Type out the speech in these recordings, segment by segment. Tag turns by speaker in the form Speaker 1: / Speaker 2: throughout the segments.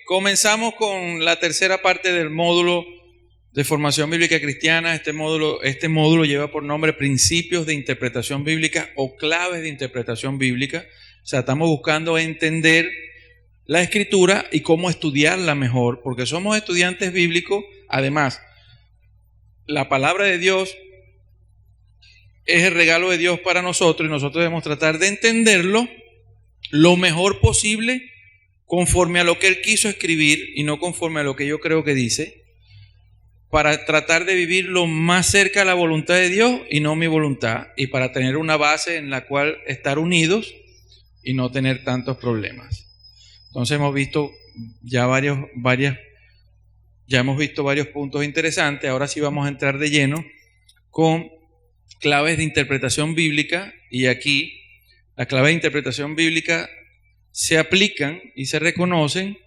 Speaker 1: comenzamos con la tercera parte del módulo de formación bíblica cristiana. Este módulo lleva por nombre Principios de Interpretación Bíblica o Claves de Interpretación Bíblica. O sea, estamos buscando entender la Escritura y cómo estudiarla mejor, porque somos estudiantes bíblicos. Además, la palabra de Dios es el regalo de Dios para nosotros y nosotros debemos tratar de entenderlo lo mejor posible conforme a lo que Él quiso escribir y no conforme a lo que yo creo que dice, para tratar de vivir lo más cerca a la voluntad de Dios y no mi voluntad, y para tener una base en la cual estar unidos y no tener tantos problemas. Entonces hemos visto ya hemos visto varios puntos interesantes. Ahora sí vamos a entrar de lleno con claves de interpretación bíblica, y aquí las claves de interpretación bíblica se aplican y se reconocen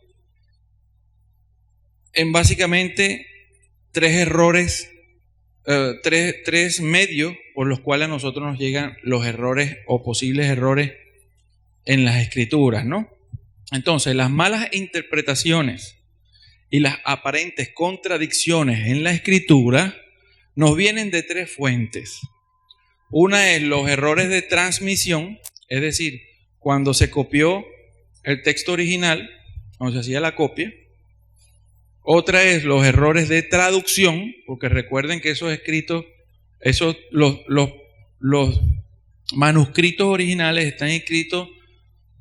Speaker 1: en básicamente tres medios por los cuales a nosotros nos llegan los errores o posibles errores en las escrituras, ¿no? Entonces, las malas interpretaciones y las aparentes contradicciones en la escritura nos vienen de tres fuentes. Una es los errores de transmisión, es decir, cuando se copió el texto original, cuando se hacía la copia. Otra es los errores de traducción, porque recuerden que esos escritos, los manuscritos originales están escritos,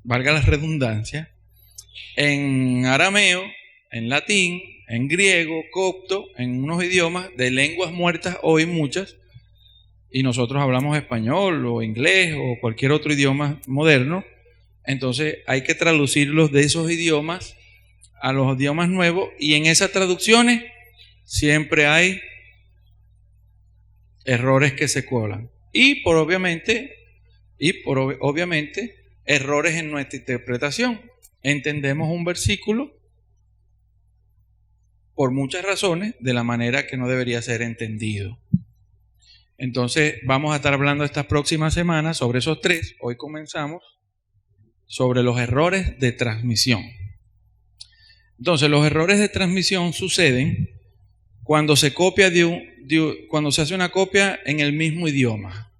Speaker 1: valga la redundancia, en arameo, en latín, en griego, copto, en unos idiomas de lenguas muertas hoy muchas, y nosotros hablamos español o inglés o cualquier otro idioma moderno. Entonces hay que traducirlos de esos idiomas a los idiomas nuevos, y en esas traducciones siempre hay errores que se colan. Y obviamente errores en nuestra interpretación. Entendemos un versículo por muchas razones de la manera que no debería ser entendido. Entonces vamos a estar hablando estas próximas semanas sobre esos tres. Hoy comenzamos sobre los errores de transmisión. Entonces, los errores de transmisión suceden cuando se copia cuando se hace una copia en el mismo idioma,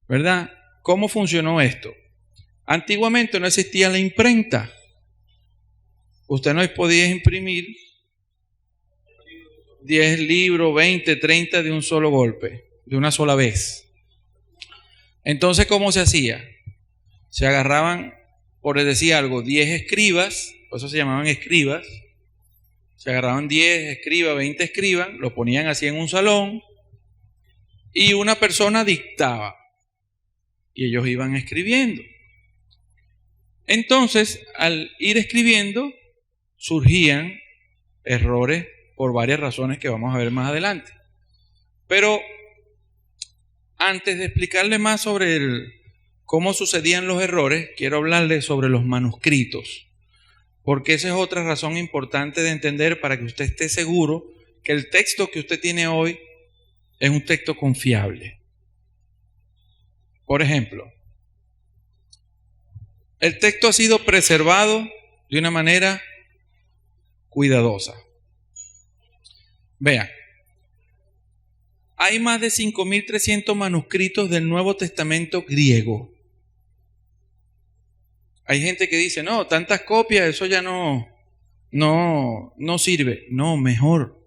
Speaker 1: ¿verdad? ¿Cómo funcionó esto? Antiguamente no existía la imprenta. Usted no podía imprimir 10 libros, 20, 30 de un solo golpe, de una sola vez. Entonces, ¿cómo se hacía? Se agarraban, por decir algo, 10 escribas, por eso se llamaban escribas. Se agarraban 10 escribas, 20 escribas, lo ponían así en un salón y una persona dictaba y ellos iban escribiendo. Entonces, al ir escribiendo, surgían errores por varias razones que vamos a ver más adelante. Pero antes de explicarle más sobre cómo sucedían los errores, quiero hablarle sobre los manuscritos, porque esa es otra razón importante de entender para que usted esté seguro que el texto que usted tiene hoy es un texto confiable. Por ejemplo, el texto ha sido preservado de una manera cuidadosa. Vean, hay más de 5.300 manuscritos del Nuevo Testamento griego. Hay gente que dice, no, tantas copias, eso ya no sirve. No, mejor.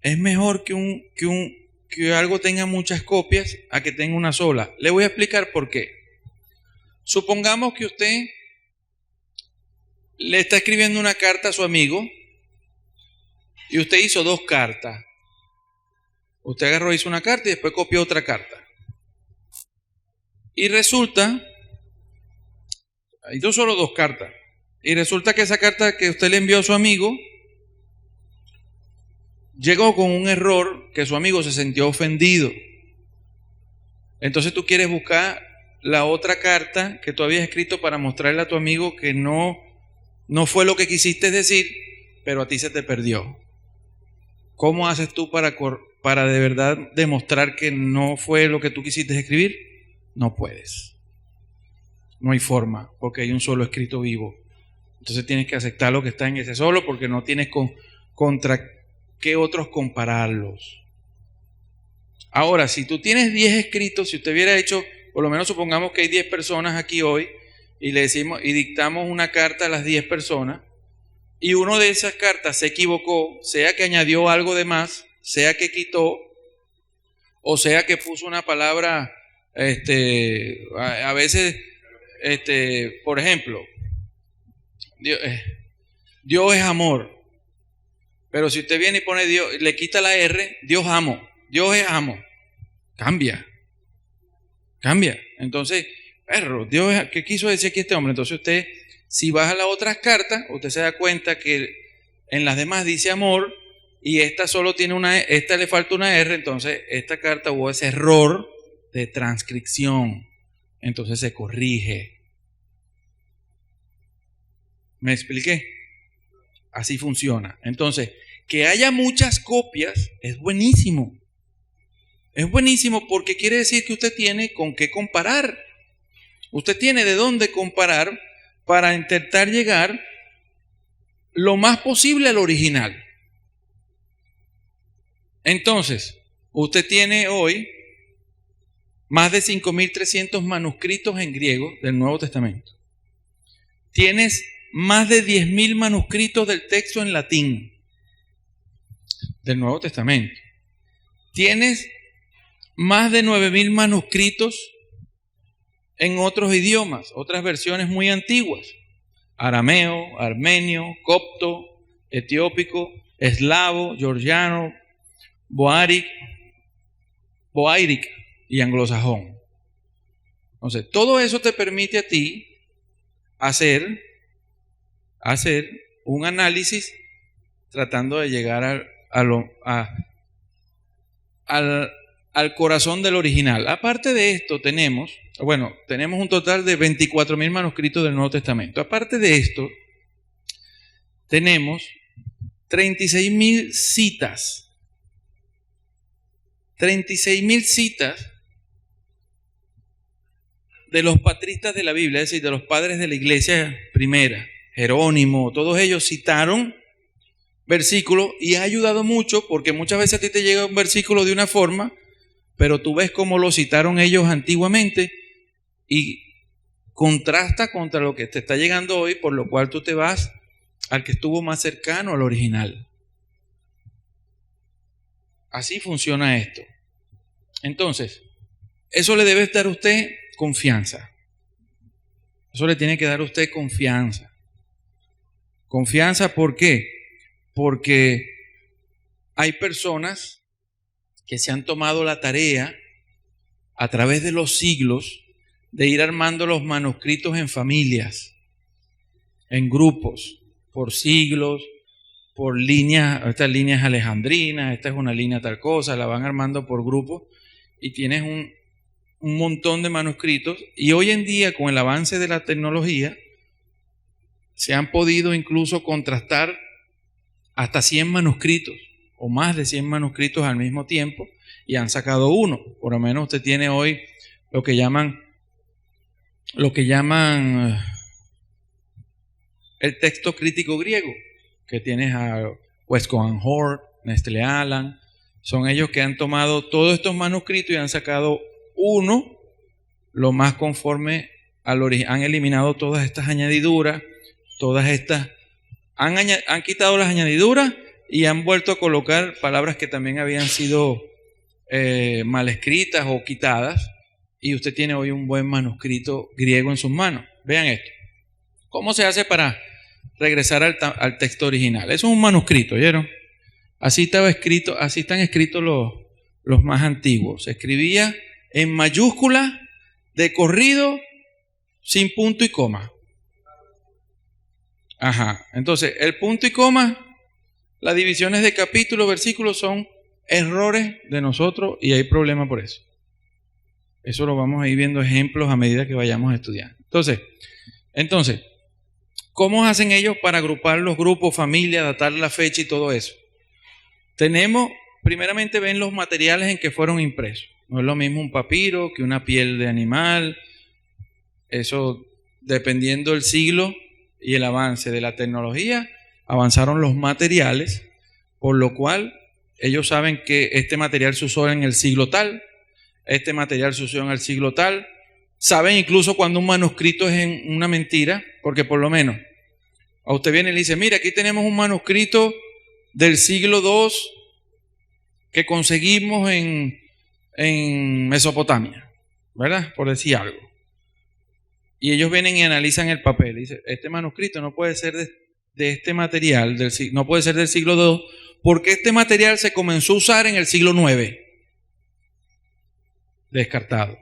Speaker 1: Es mejor que algo tenga muchas copias a que tenga una sola. Le voy a explicar por qué. Supongamos que usted le está escribiendo una carta a su amigo y usted hizo 2 cartas. Usted agarró, hizo una carta y después copió otra carta. Y resulta, hizo solo 2 cartas. Y resulta que esa carta que usted le envió a su amigo llegó con un error que su amigo se sintió ofendido. Entonces tú quieres buscar la otra carta que tú habías escrito para mostrarle a tu amigo que no fue lo que quisiste decir, pero a ti se te perdió. ¿Cómo haces tú para de verdad demostrar que no fue lo que tú quisiste escribir? No puedes. No hay forma, porque hay un solo escrito vivo. Entonces tienes que aceptar lo que está en ese solo porque no tienes contra qué otros compararlos. Ahora, si tú tienes 10 escritos, si usted hubiera hecho, por lo menos supongamos que hay 10 personas aquí hoy y le decimos y dictamos una carta a las 10 personas y uno de esas cartas se equivocó, sea que añadió algo de más, sea que quitó o sea que puso una palabra, a veces, por ejemplo, Dios es amor. Pero si usted viene y pone Dios, le quita la R, Dios amo. Dios es amo. Cambia. Entonces, Dios es, ¿qué quiso decir aquí este hombre? Entonces usted, si baja las otras cartas, usted se da cuenta que en las demás dice amor y esta solo tiene esta le falta una R, entonces esta carta hubo ese error de transcripción. Entonces se corrige. ¿Me expliqué? Así funciona. Entonces, que haya muchas copias es buenísimo. Es buenísimo porque quiere decir que usted tiene con qué comparar. Usted tiene de dónde comparar para intentar llegar lo más posible al original. Entonces, usted tiene hoy más de 5.300 manuscritos en griego del Nuevo Testamento. Tienes más de 10.000 manuscritos del texto en latín del Nuevo Testamento. Tienes más de 9.000 manuscritos en otros idiomas, otras versiones muy antiguas. Arameo, armenio, copto, etiópico, eslavo, georgiano, boáric y anglosajón. Entonces, todo eso te permite a ti hacer un análisis tratando de llegar al corazón del original. Aparte de esto tenemos un total de 24.000 manuscritos del Nuevo Testamento. Aparte de esto, tenemos 36.000 citas. 36.000 citas de los patristas de la Biblia, es decir, de los padres de la iglesia primera, Jerónimo, todos ellos citaron versículos y ha ayudado mucho porque muchas veces a ti te llega un versículo de una forma, pero tú ves cómo lo citaron ellos antiguamente y contrasta contra lo que te está llegando hoy, por lo cual tú te vas al que estuvo más cercano al original. Así funciona esto. Entonces, eso le debe dar a usted confianza. Eso le tiene que dar a usted confianza. Confianza, ¿por qué? Porque hay personas que se han tomado la tarea a través de los siglos de ir armando los manuscritos en familias, en grupos, por siglos, por líneas. Esta línea es alejandrina, esta es una línea tal cosa, la van armando por grupos y tienes un montón de manuscritos. Y hoy en día, con el avance de la tecnología, se han podido incluso contrastar hasta 100 manuscritos o más de 100 manuscritos al mismo tiempo y han sacado uno. Por lo menos usted tiene hoy lo que llaman el texto crítico griego, que tienes a Westcott Hort, Nestle Aland. Son ellos que han tomado todos estos manuscritos y han sacado uno lo más conforme al origen. Han eliminado todas estas añadiduras, han quitado las añadiduras y han vuelto a colocar palabras que también habían sido mal escritas o quitadas, y usted tiene hoy un buen manuscrito griego en sus manos. Vean esto. ¿Cómo se hace para regresar al texto original? Eso es un manuscrito, ¿oyeron? Así estaba escrito, así están escritos los más antiguos. Se escribía en mayúscula, de corrido, sin punto y coma. Ajá. Entonces, el punto y coma, las divisiones de capítulos, versículos son errores de nosotros y hay problema por eso. Eso lo vamos a ir viendo ejemplos a medida que vayamos estudiando. Entonces, ¿cómo hacen ellos para agrupar los grupos, familia, datar la fecha y todo eso? Primeramente ven los materiales en que fueron impresos. No es lo mismo un papiro que una piel de animal. Eso, dependiendo del siglo, y el avance de la tecnología, avanzaron los materiales, por lo cual ellos saben que este material se usó en el siglo tal, este material se usó en el siglo tal. Saben incluso cuando un manuscrito es en una mentira, porque por lo menos a usted viene y le dice, mira, aquí tenemos un manuscrito del siglo II que conseguimos en Mesopotamia, ¿verdad? Por decir algo. Y ellos vienen y analizan el papel. Dicen, este manuscrito no puede ser de este material, no puede ser del siglo II, porque este material se comenzó a usar en el siglo IX. Descartado.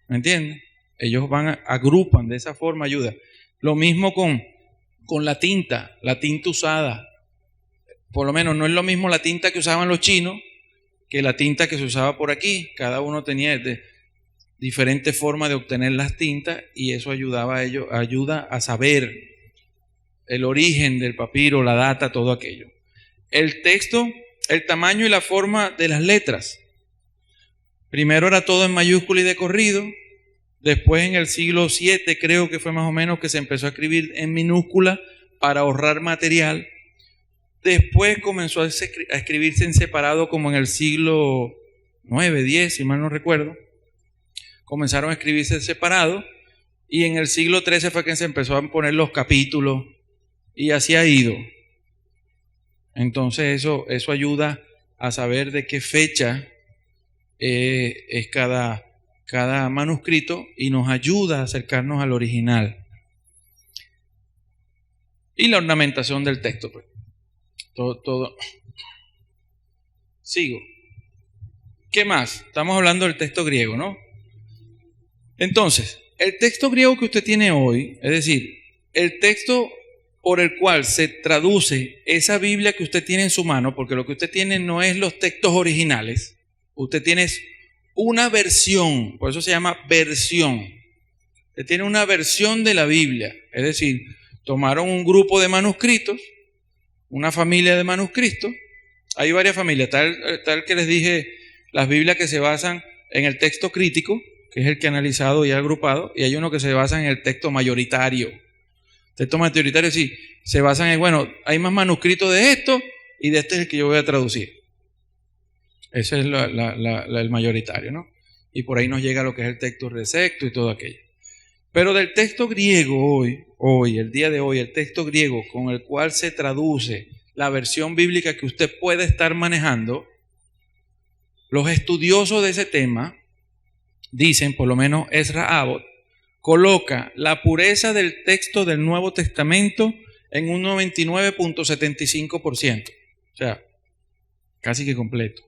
Speaker 1: ¿Me entienden? Ellos agrupan de esa forma, ayuda. Lo mismo con la tinta usada. Por lo menos no es lo mismo la tinta que usaban los chinos que la tinta que se usaba por aquí. Cada uno tenía diferentes formas de obtener las tintas y eso ayuda a saber el origen del papiro, la data, todo aquello. El texto, el tamaño y la forma de las letras. Primero era todo en mayúscula y de corrido. Después en el siglo VII creo que fue más o menos que se empezó a escribir en minúscula para ahorrar material. Después comenzó a escribirse en separado como en el siglo IX, X, si mal no recuerdo. Comenzaron a escribirse en separado y en el siglo XIII fue que se empezó a poner los capítulos y así ha ido. Entonces eso ayuda a saber de qué fecha es cada manuscrito y nos ayuda a acercarnos al original. Y la ornamentación del texto, pues. Todo. Sigo. ¿Qué más? Estamos hablando del texto griego, ¿no? Entonces, el texto griego que usted tiene hoy, es decir, el texto por el cual se traduce esa Biblia que usted tiene en su mano, porque lo que usted tiene no es los textos originales, usted tiene una versión, por eso se llama versión. Usted tiene una versión de la Biblia, es decir, tomaron un grupo de manuscritos, una familia de manuscritos, hay varias familias, tal que les dije, las Biblias que se basan en el texto crítico, que es el que ha analizado y ha agrupado, y hay uno que se basa en el texto mayoritario. Texto mayoritario sí, se basan en, bueno, hay más manuscritos de esto y de este es el que yo voy a traducir. Ese es el mayoritario, ¿no? Y por ahí nos llega lo que es el texto recepto y todo aquello. Pero del texto griego hoy, el día de hoy, el texto griego con el cual se traduce la versión bíblica que usted puede estar manejando, los estudiosos de ese tema dicen, por lo menos Ezra Abbott, coloca la pureza del texto del Nuevo Testamento en un 99.75%. O sea, casi que completo.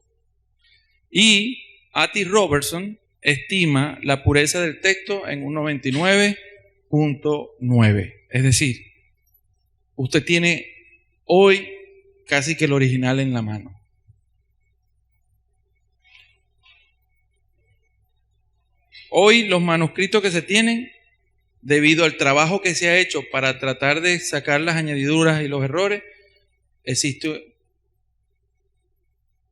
Speaker 1: Y A.T. Robertson estima la pureza del texto en un 99.9%. Es decir, usted tiene hoy casi que el original en la mano. Hoy los manuscritos que se tienen, debido al trabajo que se ha hecho para tratar de sacar las añadiduras y los errores, existe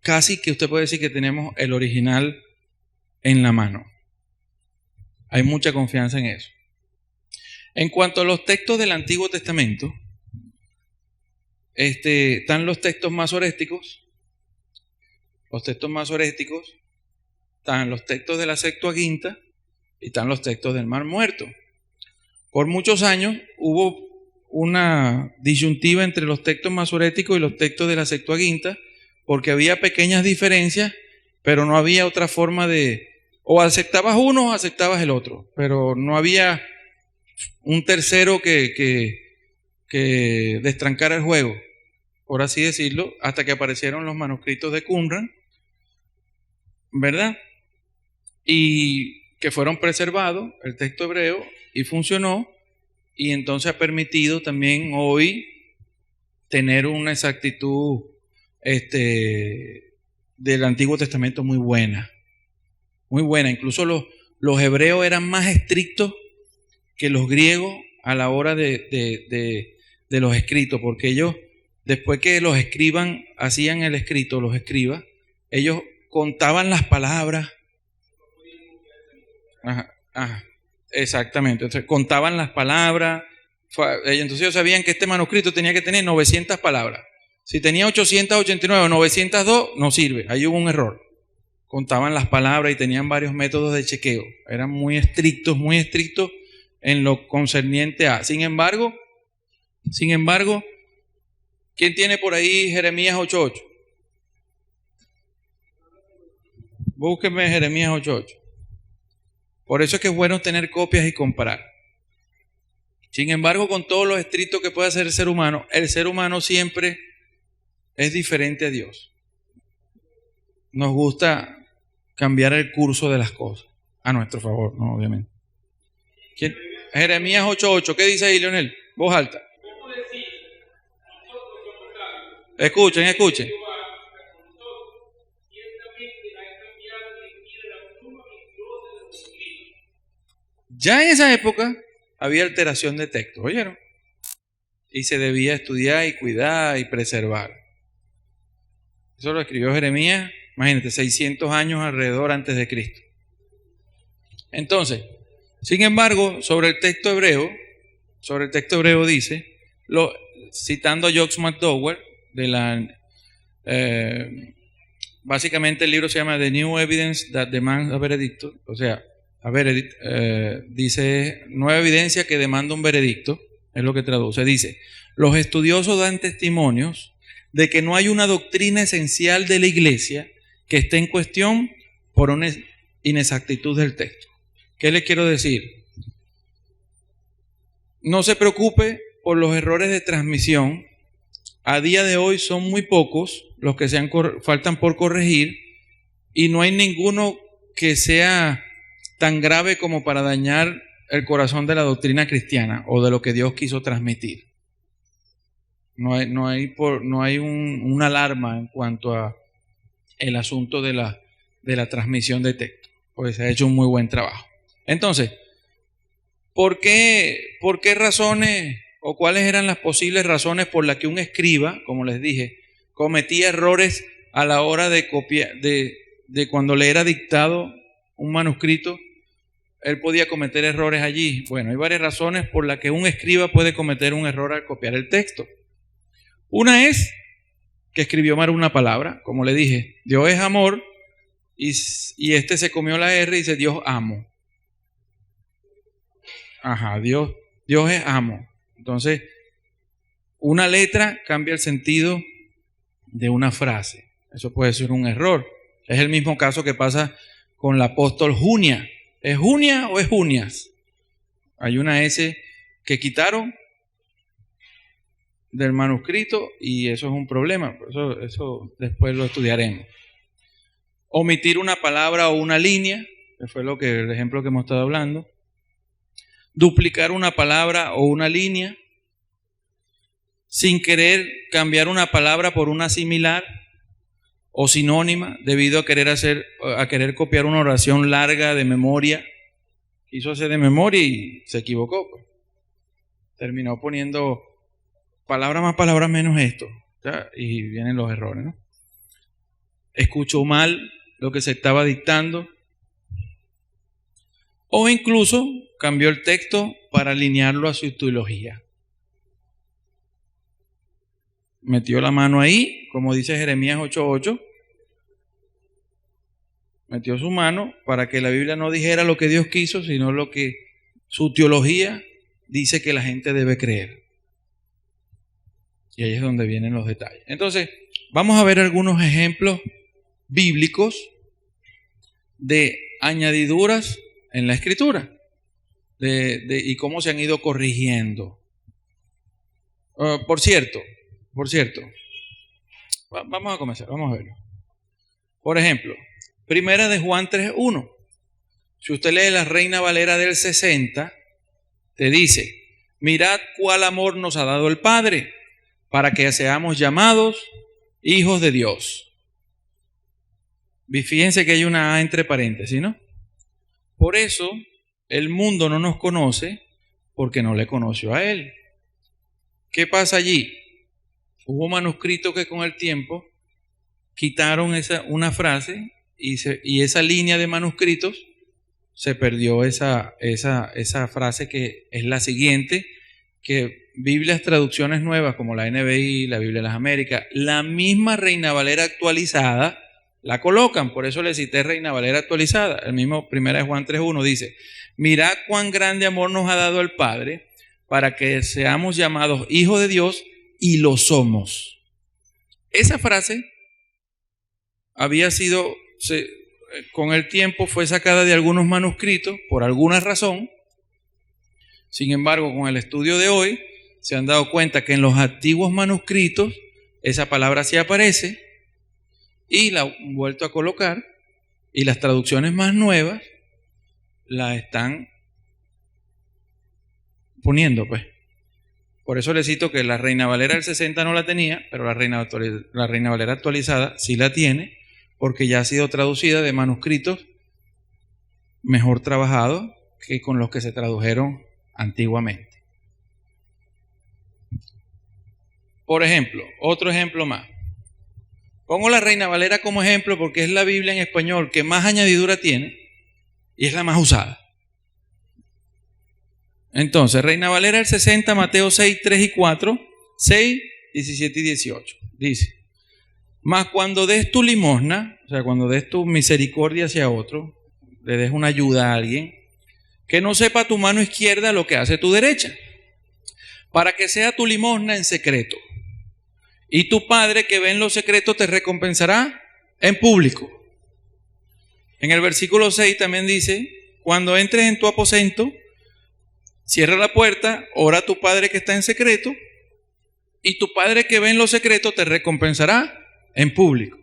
Speaker 1: casi que usted puede decir que tenemos el original en la mano. Hay mucha confianza en eso. En cuanto a los textos del Antiguo Testamento, están los textos masoréticos. Los textos masoréticos, están los textos de la Septuaginta y están los textos del Mar Muerto. Por muchos años hubo una disyuntiva entre los textos masoréticos y los textos de la Septuaginta, porque había pequeñas diferencias, pero no había otra forma de, o aceptabas uno o aceptabas el otro, pero no había un tercero que destrancara el juego, por así decirlo, hasta que aparecieron los manuscritos de Qumran, ¿verdad? Y que fueron preservados, el texto hebreo, y funcionó, y entonces ha permitido también hoy tener una exactitud del Antiguo Testamento muy buena. Muy buena. Incluso los hebreos eran más estrictos que los griegos a la hora de los escritos, porque ellos, después que los escriban, hacían el escrito, los escribas, ellos contaban las palabras. Ajá, exactamente. Entonces, contaban las palabras, Entonces ellos sabían que este manuscrito tenía que tener 900 palabras. Si tenía 889 o 902, no sirve. Ahí hubo un error. Contaban las palabras y tenían varios métodos de chequeo. Eran muy estrictos en lo concerniente a. Sin embargo, ¿quién tiene por ahí Jeremías 8:8? Búsquenme Jeremías 8:8. Por eso es que es bueno tener copias y comparar. Sin embargo, con todo lo estricto que puede hacer el ser humano siempre es diferente a Dios. Nos gusta cambiar el curso de las cosas a nuestro favor, no, obviamente. ¿Quién? Jeremías 8:8. ¿Qué dice ahí, Leonel? Voz alta. Escuchen. Ya en esa época había alteración de texto, ¿oyeron? Y se debía estudiar y cuidar y preservar. Eso lo escribió Jeremías, imagínate, 600 años alrededor antes de Cristo. Entonces, sin embargo, sobre el texto hebreo dice, citando a Josh McDowell, básicamente el libro se llama The New Evidence That Demands a Veredicto, o sea, dice, nueva evidencia que demanda un veredicto, es lo que traduce. Dice, los estudiosos dan testimonios de que no hay una doctrina esencial de la iglesia que esté en cuestión por una inexactitud del texto. ¿Qué le quiero decir? No se preocupe por los errores de transmisión. A día de hoy son muy pocos los que faltan por corregir y no hay ninguno que sea tan grave como para dañar el corazón de la doctrina cristiana o de lo que Dios quiso transmitir. No hay una alarma en cuanto a el asunto de la transmisión de texto, porque se ha hecho un muy buen trabajo. Entonces, ¿por qué razones o cuáles eran las posibles razones por las que un escriba, como les dije, cometía errores a la hora de copiar, de cuando le era dictado un manuscrito? Él podía cometer errores allí. Bueno, hay varias razones por las que un escriba puede cometer un error al copiar el texto. Una es que escribió mal una palabra, como le dije, Dios es amor, y se comió la R y dice Dios amo. Ajá, Dios es amo. Entonces, una letra cambia el sentido de una frase. Eso puede ser un error. Es el mismo caso que pasa con el apóstol Junia. ¿Es Junia o es Junias? Hay una S que quitaron del manuscrito y eso es un problema. Eso después lo estudiaremos. Omitir una palabra o una línea, que fue el ejemplo que hemos estado hablando. Duplicar una palabra o una línea. Sin querer cambiar una palabra por una similar o sinónima, debido a querer copiar una oración larga de memoria. Quiso hacer de memoria y se equivocó. Pues. Terminó poniendo palabras más, palabras menos esto. ¿Ya? Y vienen los errores, ¿no? Escuchó mal lo que se estaba dictando. O incluso cambió el texto para alinearlo a su teología. Metió la mano ahí, como dice Jeremías 8:8. Metió su mano para que la Biblia no dijera lo que Dios quiso, sino lo que su teología dice que la gente debe creer. Y ahí es donde vienen los detalles. Entonces, vamos a ver algunos ejemplos bíblicos de añadiduras en la Escritura y cómo se han ido corrigiendo. Por cierto, vamos a comenzar, vamos a verlo. Por ejemplo, Primera de Juan 3:1. Si usted lee la Reina Valera del 60, te dice, mirad cuál amor nos ha dado el Padre, para que seamos llamados hijos de Dios. Fíjense que hay una A entre paréntesis, ¿no? Por eso el mundo no nos conoce, porque no le conoció a Él. ¿Qué pasa allí? Hubo manuscritos que con el tiempo quitaron una frase y esa línea de manuscritos se perdió esa frase que es la siguiente, que Biblias, traducciones nuevas como la NBI, la Biblia de las Américas, la misma Reina Valera actualizada, la colocan. Por eso le cité Reina Valera actualizada. El mismo 1 Juan 3:1 dice: mirad cuán grande amor nos ha dado el Padre para que seamos llamados hijos de Dios, y lo somos. Esa frase había sido, con el tiempo fue sacada de algunos manuscritos por alguna razón. Sin embargo, con el estudio de hoy se han dado cuenta que en los antiguos manuscritos esa palabra sí aparece y la han vuelto a colocar, y las traducciones más nuevas la están poniendo, pues. Por eso le cito que la Reina Valera del 60 no la tenía, pero la Reina Valera actualizada sí la tiene, porque ya ha sido traducida de manuscritos mejor trabajados que con los que se tradujeron antiguamente. Por ejemplo, otro ejemplo más. Pongo la Reina Valera como ejemplo porque es la Biblia en español que más añadidura tiene y es la más usada. Entonces, Reina Valera del 60, Mateo 6, 3 y 4, 6, 17 y 18. Dice: mas cuando des tu limosna, o sea, cuando des tu misericordia hacia otro, le des una ayuda a alguien, que no sepa tu mano izquierda lo que hace tu derecha, para que sea tu limosna en secreto. Y tu Padre que ve en lo secreto te recompensará en público. En el versículo 6 también dice: cuando entres en tu aposento, cierra la puerta, ora a tu Padre que está en secreto, y tu Padre que ve en lo secreto te recompensará en público.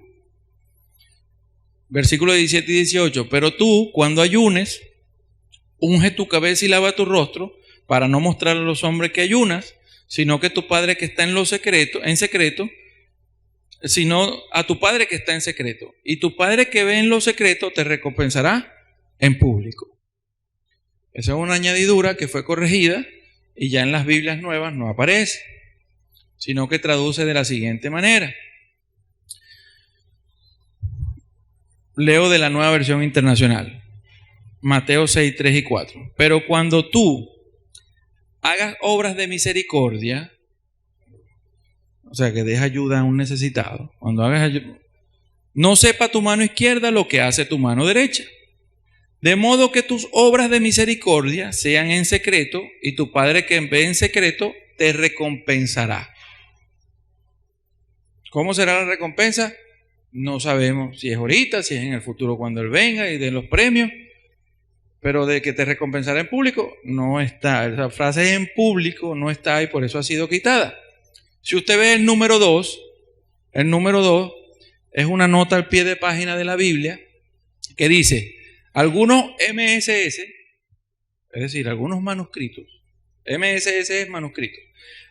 Speaker 1: Versículo 17 y 18: pero tú, cuando ayunes, unge tu cabeza y lava tu rostro, para no mostrar a los hombres que ayunas, sino que tu Padre que está en secreto, sino a tu Padre que está en secreto. Y tu Padre que ve en lo secreto te recompensará en público. Esa es una añadidura que fue corregida y ya en las Biblias nuevas no aparece, sino que traduce de la siguiente manera. Leo de la Nueva Versión Internacional. Mateo 6, 3 y 4. Pero cuando tú hagas obras de misericordia, o sea, que des ayuda a un necesitado, cuando hagas ayuda, no sepa tu mano izquierda lo que hace tu mano derecha. De modo que tus obras de misericordia sean en secreto, y tu Padre que ve en secreto te recompensará. ¿Cómo será la recompensa? No sabemos si es ahorita, si es en el futuro cuando Él venga y dé los premios. Pero de que te recompensará en público, no está. Esa frase en público no está y por eso ha sido quitada. Si usted ve el número 2 es una nota al pie de página de la Biblia que dice: algunos MSS, es decir, algunos manuscritos, MSS es manuscrito,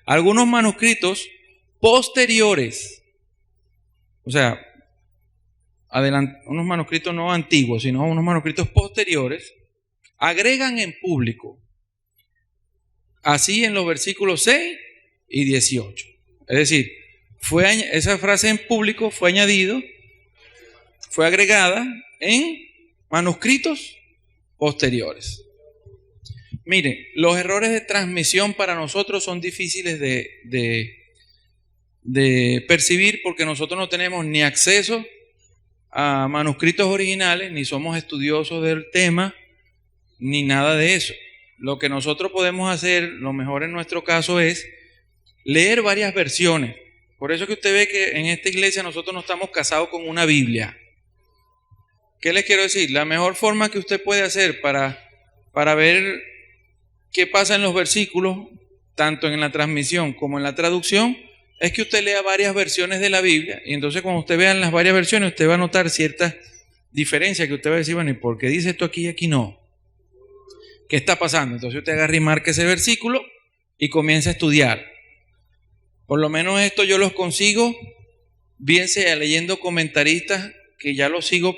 Speaker 1: algunos manuscritos posteriores, o sea, unos manuscritos no antiguos, sino unos manuscritos posteriores, agregan en público, así en los versículos 6 y 18. Es decir, esa frase en público fue agregada en manuscritos posteriores. Miren, los errores de transmisión para nosotros son difíciles de percibir porque nosotros no tenemos ni acceso a manuscritos originales, ni somos estudiosos del tema, ni nada de eso. Lo que nosotros podemos hacer, lo mejor en nuestro caso, es leer varias versiones. Por eso que usted ve que en esta iglesia nosotros no estamos casados con una Biblia. ¿Qué les quiero decir? La mejor forma que usted puede hacer para ver qué pasa en los versículos, tanto en la transmisión como en la traducción, es que usted lea varias versiones de la Biblia, y entonces cuando usted vea las varias versiones, usted va a notar ciertas diferencias que usted va a decir: bueno, ¿y por qué dice esto aquí y aquí no? ¿Qué está pasando? Entonces usted agarra y marca ese versículo y comienza a estudiar. Por lo menos esto yo los consigo, bien sea leyendo comentaristas que ya los sigo,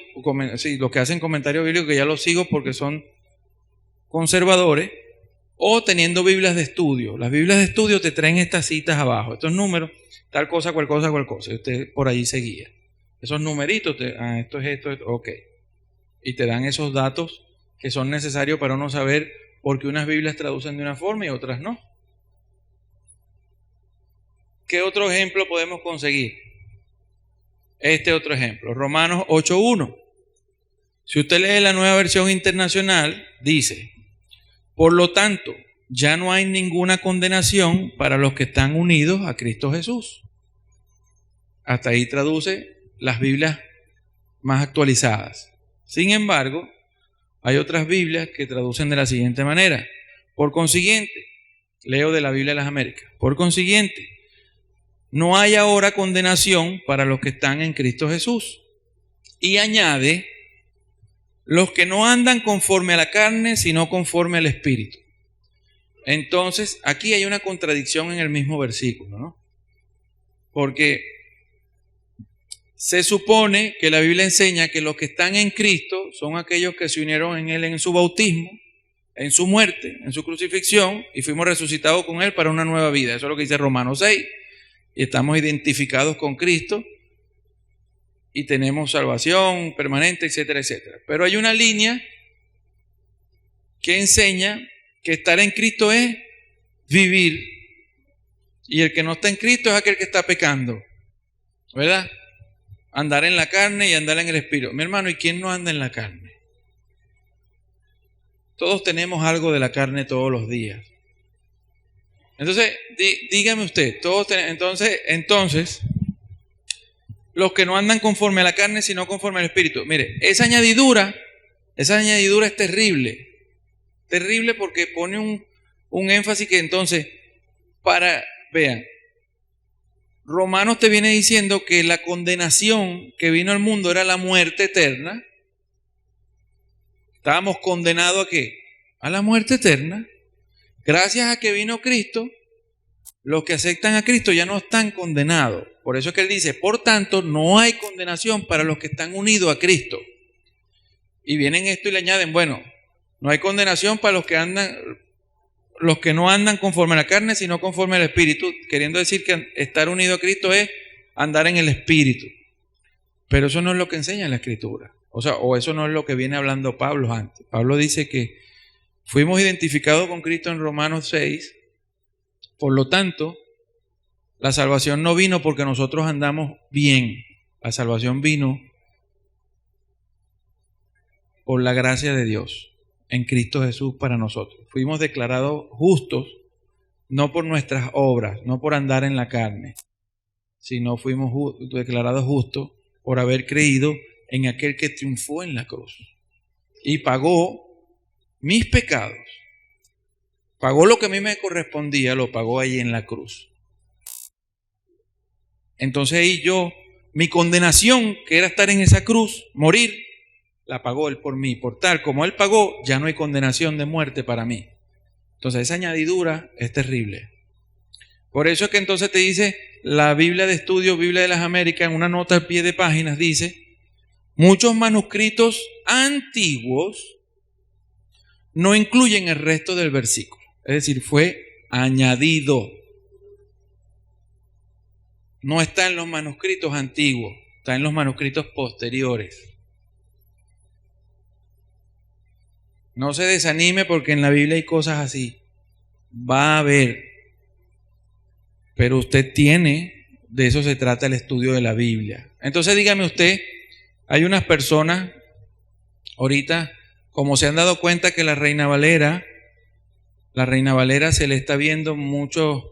Speaker 1: los que hacen comentarios bíblicos que ya los sigo porque son conservadores, o teniendo Biblias de estudio. Las Biblias de estudio te traen estas citas abajo, estos números, tal cosa, cual cosa, cual cosa, y usted por allí se guía. Esos numeritos, esto es esto, ok. Y te dan esos datos que son necesarios para uno saber por qué unas Biblias traducen de una forma y otras no. ¿Qué otro ejemplo podemos conseguir? Este otro ejemplo, Romanos 8:1. Si usted lee la Nueva Versión Internacional, dice: por lo tanto, ya no hay ninguna condenación para los que están unidos a Cristo Jesús. Hasta ahí traduce las Biblias más actualizadas. Sin embargo, hay otras Biblias que traducen de la siguiente manera: por consiguiente, leo de la Biblia de las Américas, por consiguiente, no hay ahora condenación para los que están en Cristo Jesús. Y añade: los que no andan conforme a la carne, sino conforme al Espíritu. Entonces, aquí hay una contradicción en el mismo versículo, ¿no? Porque se supone que la Biblia enseña que los que están en Cristo son aquellos que se unieron en Él en su bautismo, en su muerte, en su crucifixión, y fuimos resucitados con Él para una nueva vida. Eso es lo que dice Romanos 6. Y estamos identificados con Cristo y tenemos salvación permanente, etcétera, etcétera. Pero hay una línea que enseña que estar en Cristo es vivir, y el que no está en Cristo es aquel que está pecando, ¿verdad? Andar en la carne y andar en el Espíritu. Mi hermano, ¿y quién no anda en la carne? Todos tenemos algo de la carne todos los días. Entonces, dígame usted, entonces, los que no andan conforme a la carne, sino conforme al Espíritu. Mire, esa añadidura es terrible. Terrible porque pone un énfasis que entonces, vean, Romanos te viene diciendo que la condenación que vino al mundo era la muerte eterna. Estábamos condenados ¿a qué? A la muerte eterna. Gracias a que vino Cristo, los que aceptan a Cristo ya no están condenados. Por eso es que él dice: por tanto, no hay condenación para los que están unidos a Cristo. Y vienen esto y le añaden: bueno, no hay condenación para los que no andan conforme a la carne, sino conforme al Espíritu, queriendo decir que estar unido a Cristo es andar en el Espíritu. Pero eso no es lo que enseña la Escritura. O eso no es lo que viene hablando Pablo antes. Pablo dice que fuimos identificados con Cristo en Romanos 6. Por lo tanto, la salvación no vino porque nosotros andamos bien. La salvación vino por la gracia de Dios en Cristo Jesús para nosotros. Fuimos declarados justos no por nuestras obras, no por andar en la carne, sino fuimos declarados justos por haber creído en aquel que triunfó en la cruz y pagó mis pecados. Pagó lo que a mí me correspondía, lo pagó ahí en la cruz. Entonces ahí mi condenación, que era estar en esa cruz, morir, la pagó Él por mí. Por tal como Él pagó, ya no hay condenación de muerte para mí. Entonces esa añadidura es terrible. Por eso es que entonces te dice la Biblia de Estudio, Biblia de las Américas, en una nota al pie de páginas dice: muchos manuscritos antiguos no incluyen el resto del versículo. Es decir, fue añadido. No está en los manuscritos antiguos, está en los manuscritos posteriores. No se desanime porque en la Biblia hay cosas así. Va a haber. Pero usted tiene, de eso se trata el estudio de la Biblia. Entonces dígame usted, hay unas personas ahorita, como se han dado cuenta que la Reina Valera se le está viendo mucho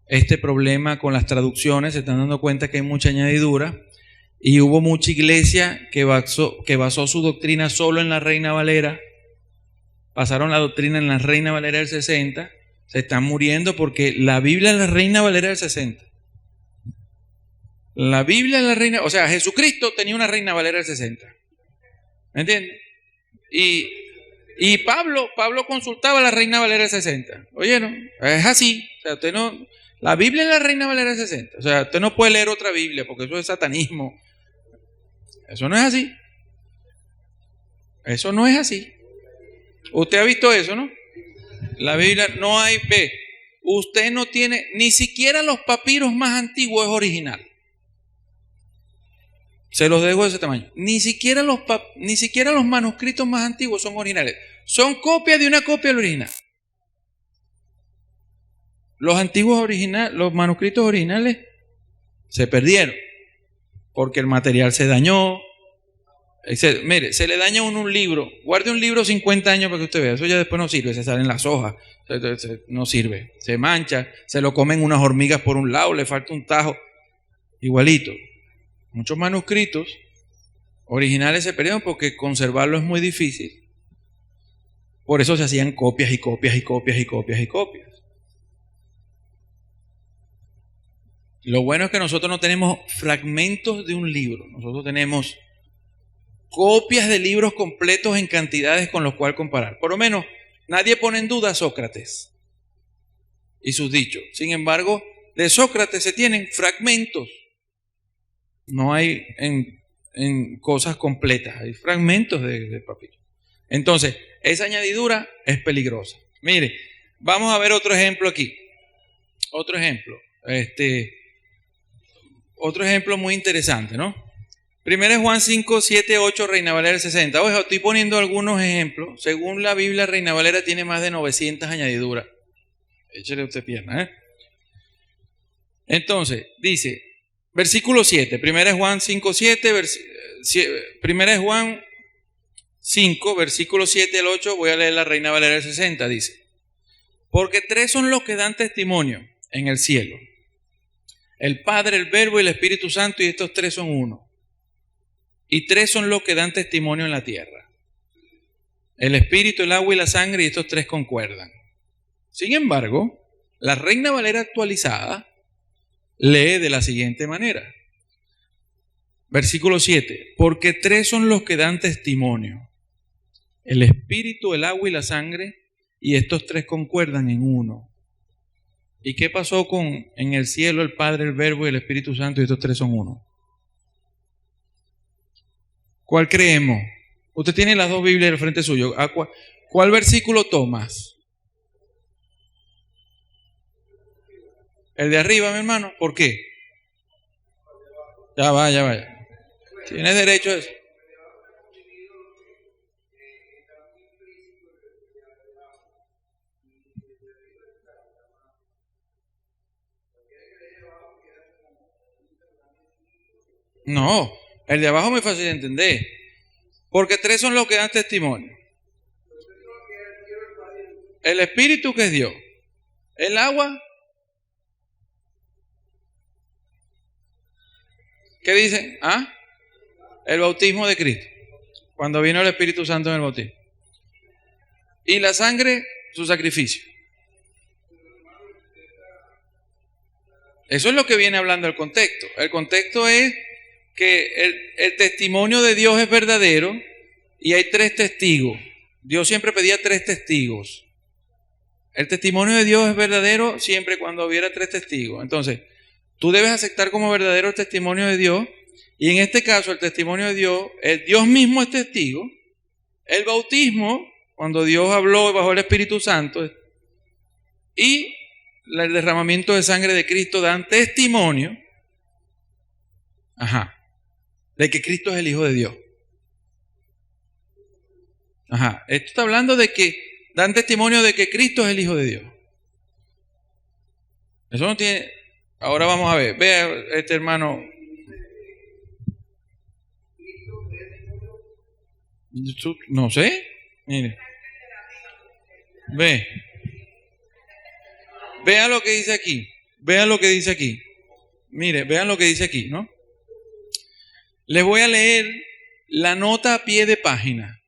Speaker 1: este problema con las traducciones, se están dando cuenta que hay mucha añadidura, y hubo mucha iglesia que basó su doctrina solo en la Reina Valera. Pasaron la doctrina en la Reina Valera del 60, se están muriendo porque la Biblia es la Reina Valera del 60. La Biblia es la Reina, o sea, Jesucristo tenía una Reina Valera del 60. ¿Me entiendes? Y Pablo consultaba a la Reina Valera del 60. ¿Oyeron? Es así. O sea, la Biblia es la Reina Valera del 60. O sea, usted no puede leer otra Biblia porque eso es satanismo. Eso no es así. Eso no es así. Usted ha visto eso, ¿no? La Biblia no hay, usted no tiene, ni siquiera los papiros más antiguos es original. Se los dejo de ese tamaño. Ni siquiera los manuscritos más antiguos son originales. Son copias de una copia del original. Los manuscritos originales se perdieron porque el material se dañó. Mire, se le daña a uno un libro. Guarde un libro 50 años para que usted vea. Eso ya después no sirve, se salen las hojas. No sirve, se mancha, se lo comen unas hormigas por un lado, le falta un tajo. Igualito. Muchos manuscritos originales se perdieron porque conservarlo es muy difícil. Por eso se hacían copias y copias y copias y copias y copias. Lo bueno es que nosotros no tenemos fragmentos de un libro. Nosotros tenemos copias de libros completos en cantidades con los cuales comparar. Por lo menos, nadie pone en duda a Sócrates y sus dichos. Sin embargo, de Sócrates se tienen fragmentos. No hay en cosas completas, hay fragmentos de papiro. Entonces, esa añadidura es peligrosa. Mire, vamos a ver otro ejemplo aquí. Otro ejemplo. Otro ejemplo muy interesante, ¿no? Primero es Juan 5, 7, 8, Reina Valera 60. Oye, estoy poniendo algunos ejemplos. Según la Biblia, Reina Valera tiene más de 900 añadiduras. Échale usted pierna, ¿eh? Entonces, dice, versículo 7. Primero es Juan 5, 7. Primero es Juan 5, versículo 7 al 8. Voy a leer la Reina Valera 60. Dice, porque tres son los que dan testimonio en el cielo: el Padre, el Verbo y el Espíritu Santo, y estos tres son uno. Y tres son los que dan testimonio en la tierra: el Espíritu, el agua y la sangre, y estos tres concuerdan. Sin embargo, la Reina Valera actualizada lee de la siguiente manera. Versículo 7. Porque tres son los que dan testimonio: el Espíritu, el agua y la sangre, y estos tres concuerdan en uno. ¿Y qué pasó con en el cielo el Padre, el Verbo y el Espíritu Santo, y estos tres son uno? ¿Cuál creemos? Usted tiene las dos Biblias al frente suyo. ¿Cuál versículo tomas? El de arriba, mi hermano. ¿Por qué? Ya va. Tienes derecho a eso. No, el de abajo es muy fácil de entender. Porque tres son los que dan testimonio: el Espíritu, que es Dios; el agua, ¿qué dice? El bautismo de Cristo, cuando vino el Espíritu Santo en el bautismo; y la sangre, su sacrificio. Eso es lo que viene hablando el contexto. El contexto es que el testimonio de Dios es verdadero y hay tres testigos. Dios siempre pedía tres testigos. El testimonio de Dios es verdadero siempre cuando hubiera tres testigos. Entonces, tú debes aceptar como verdadero el testimonio de Dios, y en este caso el testimonio de Dios, Dios mismo es testigo. El bautismo, cuando Dios habló y bajó el Espíritu Santo, y el derramamiento de sangre de Cristo dan testimonio de que Cristo es el Hijo de Dios. Esto está hablando de que dan testimonio de que Cristo es el Hijo de Dios. Eso no tiene. Ahora vamos a ver. Vea, hermano. No sé. Mire. Vean lo que dice aquí. Vean lo que dice aquí. Mire, vean lo que dice aquí, ¿no? Les voy a leer la nota a pie de página.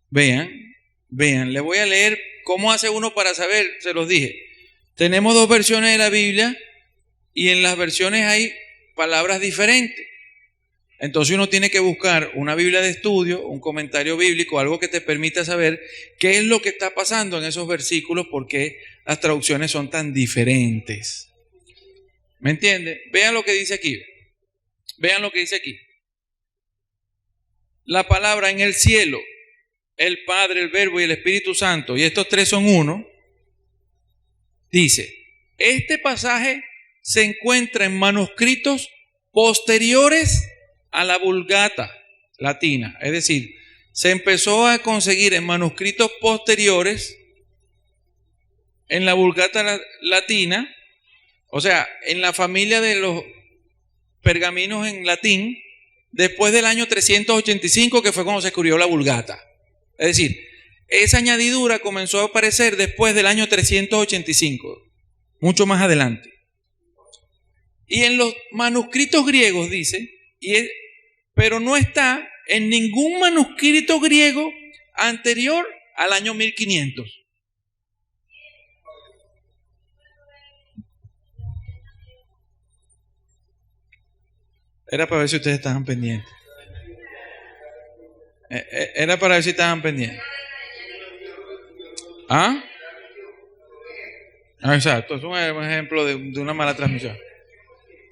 Speaker 1: Vean, les voy a leer cómo hace uno para saber. Se los dije. Tenemos dos versiones de la Biblia y en las versiones hay palabras diferentes. Entonces uno tiene que buscar una Biblia de estudio, un comentario bíblico, algo que te permita saber qué es lo que está pasando en esos versículos, porque las traducciones son tan diferentes. ¿Me entiende? Vean lo que dice aquí. Vean lo que dice aquí. La palabra en el cielo, el Padre, el Verbo y el Espíritu Santo, y estos tres son uno, dice, este pasaje se encuentra en manuscritos posteriores a la Vulgata latina. Es decir, se empezó a conseguir en manuscritos posteriores en la Vulgata latina, o sea, en la familia de los pergaminos en latín, después del año 385, que fue cuando se escribió la Vulgata. Es decir, esa añadidura comenzó a aparecer después del año 385, mucho más adelante. Y en los manuscritos griegos dice, pero no está en ningún manuscrito griego anterior al año 1500. Era para ver si ustedes estaban pendientes. Era para ver si estaban pendientes. ¿Ah? Exacto, es un ejemplo de una mala transmisión.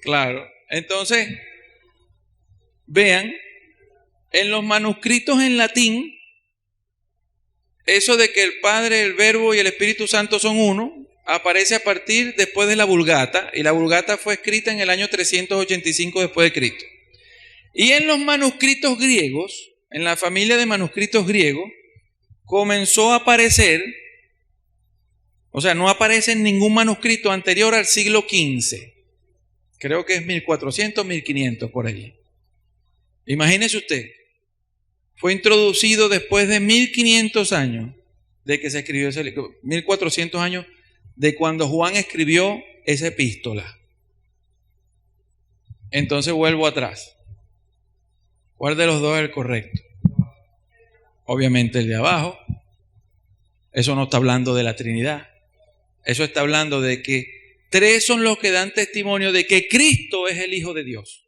Speaker 1: Claro. Entonces, vean, en los manuscritos en latín, eso de que el Padre, el Verbo y el Espíritu Santo son uno, aparece a partir después de la Vulgata, y la Vulgata fue escrita en el año 385 después de Cristo. Y en los manuscritos griegos, en la familia de manuscritos griegos, comenzó a aparecer, o sea, no aparece en ningún manuscrito anterior al siglo XV. Creo que es 1400, 1500 por allí. Imagínese usted, fue introducido después de 1500 años de que se escribió ese libro, 1400 años de cuando Juan escribió esa epístola. Entonces vuelvo atrás. ¿Cuál de los dos es el correcto? Obviamente el de abajo. Eso no está hablando de la Trinidad. Eso está hablando de que tres son los que dan testimonio de que Cristo es el Hijo de Dios.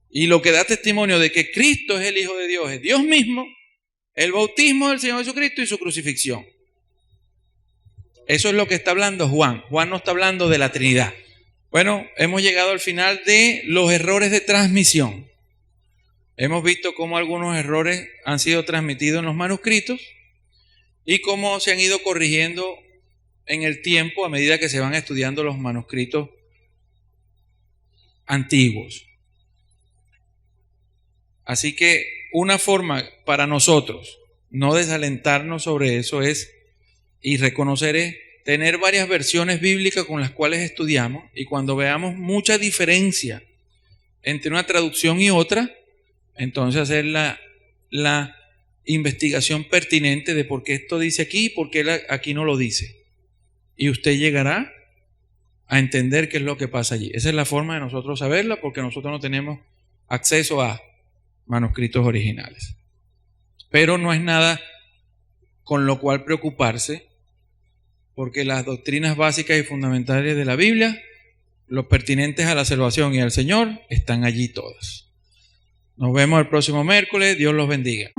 Speaker 1: Y lo que da testimonio de que Cristo es el Hijo de Dios es Dios mismo, el bautismo del Señor Jesucristo y su crucifixión. Eso es lo que está hablando Juan. Juan no está hablando de la Trinidad. Bueno, hemos llegado al final de los errores de transmisión. Hemos visto cómo algunos errores han sido transmitidos en los manuscritos y cómo se han ido corrigiendo en el tiempo a medida que se van estudiando los manuscritos antiguos. Así que una forma para nosotros no desalentarnos sobre eso y reconocer es tener varias versiones bíblicas con las cuales estudiamos, y cuando veamos mucha diferencia entre una traducción y otra, entonces hacer la investigación pertinente de por qué esto dice aquí y por qué aquí no lo dice. Y usted llegará a entender qué es lo que pasa allí. Esa es la forma de nosotros saberla, porque nosotros no tenemos acceso a manuscritos originales. Pero no es nada con lo cual preocuparse, porque las doctrinas básicas y fundamentales de la Biblia, los pertinentes a la salvación y al Señor, están allí todas. Nos vemos el próximo miércoles. Dios los bendiga.